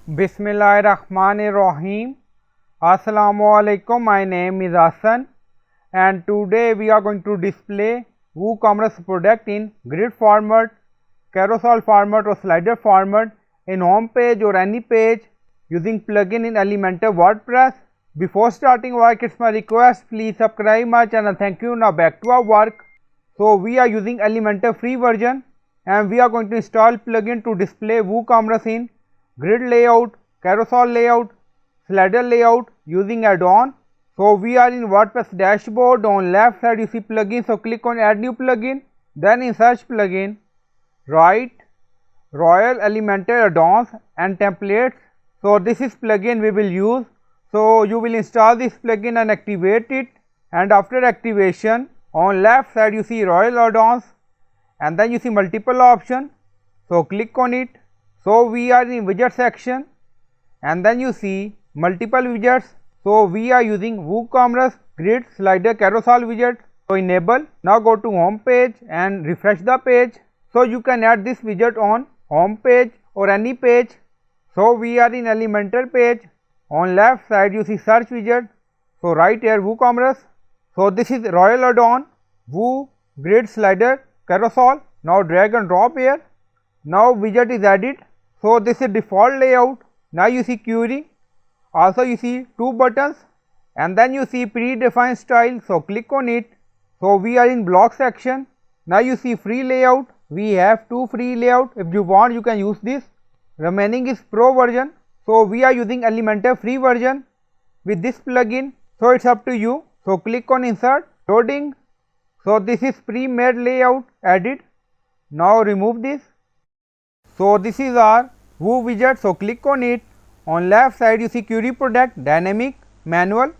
Bismillahirrahmanirrahim. Assalamualaikum. My name is Hassan and today we are going to display WooCommerce product in grid format, carousel format or slider format in home page or any page using plugin in Elementor WordPress. Before starting work, it's my request, please subscribe my channel. Thank you. Now back to our work. So we are using Elementor free version and we are going to install plugin to display WooCommerce in grid layout, carousel layout, slider layout using add-on. So we are in WordPress dashboard. On left side you see plugin, so click on add new plugin, then in search plugin write Royal Elementor add-ons and templates. So this is plugin we will use. So you will install this plugin and activate it, and after activation on left side you see Royal add-ons and then you see multiple options, so click on it. So we are in widget section and then you see multiple widgets. So we are using WooCommerce grid slider carousel widget, so enable. Now go to home page and refresh the page. So you can add this widget on home page or any page. So we are in Elementor page. On left side you see search widget, so right here WooCommerce. So this is Royal add-on Woo grid slider carousel. Now drag and drop here. Now widget is added. So this is default layout. Now you see query, also you see two buttons and then you see predefined style, so click on it. So we are in block section. Now you see free layout, we have two free layout. If you want you can use this. Remaining is pro version. So we are using Elementor free version with this plugin, so it's up to you. So click on insert, loading. So this is pre-made layout added. Now remove this. So this is our Woo widget, so click on it. On left side you see query product, dynamic, manual.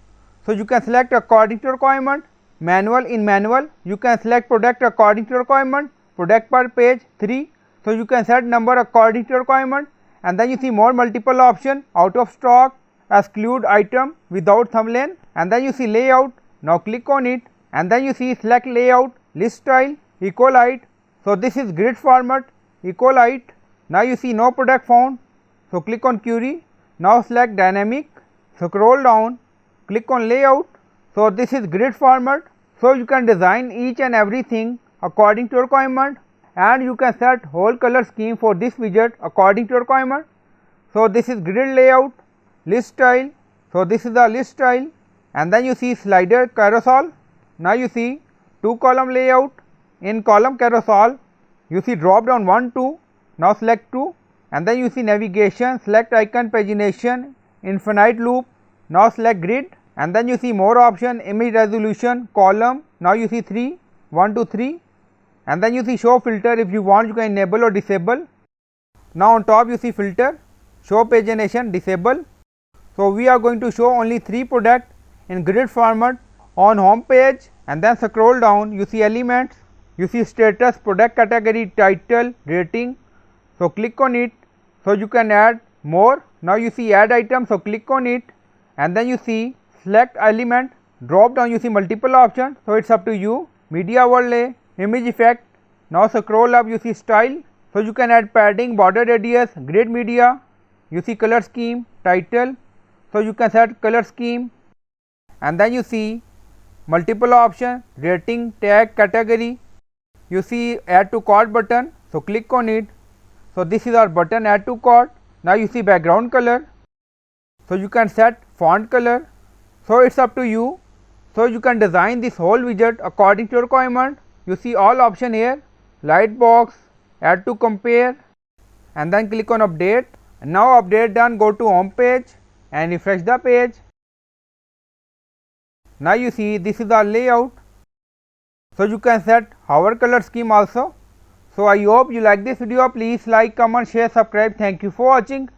So you can select according to requirement. Manual, in manual you can select product according to requirement. Product per page 3, so you can set number according to requirement. And then you see more multiple option, out of stock, exclude item, without thumbnail, and then you see layout. Now click on it and then you see select layout, list style, equal height. So this is grid format, equal height. Now you see no product found, so click on query. Now select dynamic, scroll down, click on layout. So this is grid format, so you can design each and everything according to requirement, and you can set whole color scheme for this widget according to requirement. So this is grid layout, list style, so this is the list style, and then you see slider carousel. Now you see two column layout. In column carousel you see drop down 1 2. Now select 2 and then you see navigation, select icon, pagination, infinite loop. Now select grid and then you see more option, image resolution, column. Now you see 3, 1 to 3, and then you see show filter. If you want you can enable or disable. Now on top you see filter, show pagination, disable. So we are going to show only 3 product in grid format on home page, and then scroll down you see elements, you see status, product category, title, rating. So click on it, so you can add more. Now you see add item, so click on it and then you see select element, drop down you see multiple options, so it's up to you. Media overlay, image effect. Now scroll up you see style, so you can add padding, border radius, grid media. You see color scheme, title, so you can set color scheme, and then you see multiple option, rating, tag, category. You see add to cart button, so click on it. So this is our button, add to cart. Now you see background color, so you can set font color, so it's up to you. So you can design this whole widget according to your requirement. You see all option here, light box, add to compare, and then click on update. And now update done, go to home page and refresh the page. Now you see this is our layout, so you can set hover color scheme also. So I hope you like this video. Please like, comment, share, subscribe. Thank you for watching.